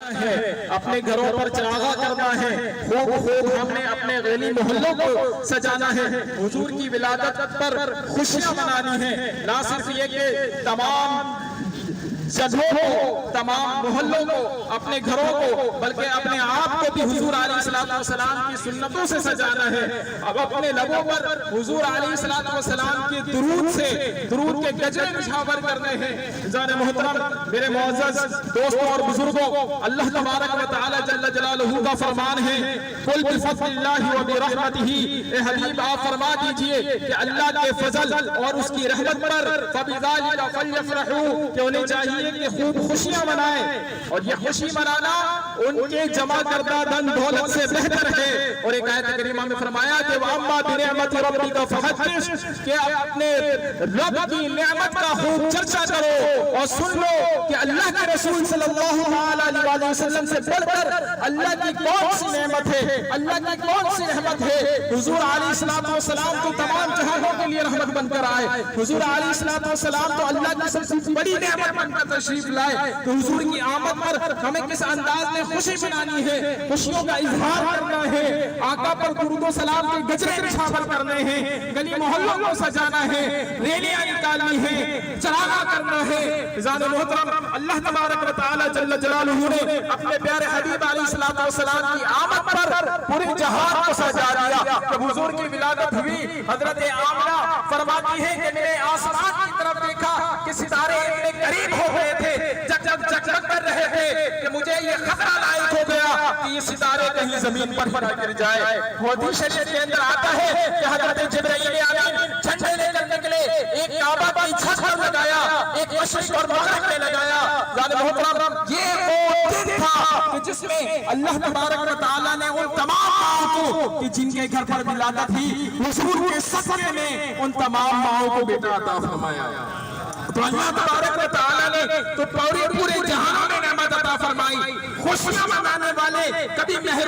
ہے، اپنے گھروں پر چراغاں کرنا ہے، خوب خوب ہم نے اپنے گلی محلوں کو سجانا ہے، حضور کی ولادت پر خوشیاں منانی ہیں۔ نہ صرف یہ کہ تمام جگہوں کو، تمام محلوں کو، اپنے گھروں کو، بلکہ اپنے آپ کو بھی حضور علیہ السلام کی سنتوں سے سجانا ہے۔ اب اپنے لبوں پر حضور علیہ السلام کی درود کے گجرے نشاور کرنے ہیں۔ جان محترم میرے معزز دوستوں اور بزرگوں، اللہ تبارک و تعالی جل جلالہ کا فرمان ہے، قل بفضل اللہ و برحمتہ، اے حبیب آپ فرما دیجئے کہ اللہ کے فضل اور اس کی رحمت پر فبذالک فلیفرحوا، کہ انہیں چاہیے کہ خوب خوشیاں منائیں، اور یہ خوشی منانا ان کے جمع کردہ دن دولت سے بہتر ہے۔ اور ایک آیت کریمہ میں فرمایا کہ وَأَمَّا بِنِعْمَةِ رَبِّكَ فَحَدِّثْ، کہ اپنے رب کی نعمت کا خوب چرچا کرو اور سن لو کہ اللہ کے رسول صلی اللہ علیہ وسلم سے بڑھ کر اللہ کی کون سی نعمت ہے، اللہ کی کون سی رحمت ہے۔ حضور علیہ السلام تو تمام جہانوں کے لیے رحمت بن کر آئے، حضور علیہ السلام تو اللہ کی سب سے بڑی نعمت بن کر تشریف لائے۔ تو حضور کی آمد پر ہمیں کس انداز میں خوشی منانی ہے، خوشیوں کا اظہار کرنا ہے، آقا پر درود و سلام کے گجرے نشاور کرنے ہیں، گلی محلوں کو سجانا ہے، ریلیاں نکالنی ہے، چراغاں کرنا ہے۔ عزیزان محترم، اللہ تبارک و تعالی جل جلالہ نے اپنے پیارے حبیب علیہ السلام کی آمد پر پورے جہان کو سجا دیا۔ جب حضور کی ولادت ہوئی، حضرت آمنہ فرماتی ہے کہ میں نے آسمان کی طرف دیکھا کہ ستارے اتنے قریب ہو گئے تھے، جگمگ کر رہے تھے کہ مجھے یہ خطرہ لاحق ہو گیا کہ یہ ستارے کہیں زمین پر نہ گر جائے۔ حدیث شریف کے اندر آتا ہے کہ حضرت جبرائیل امین جھنڈے لے کر نکلے، ایک کعبہ کی چھت پر لگایا، ایک مشرق اور مغرب میں لگایا۔ ذات محترم، یہ وہ دن تھا کہ جس میں اللہ تبارک و تعالیٰ نے ان تمام ماؤں کو کہ جن کے گھر پر ولادت تھی، حضور کے صدقے میں ان تمام ماؤں کو بیٹا عطا فرمایا۔ تو اللہ تبارک و تعالیٰ نے تو پورے جہانوں میں نعمت عطا فرمائی۔ خوشیاں منانے والے کبھی محروم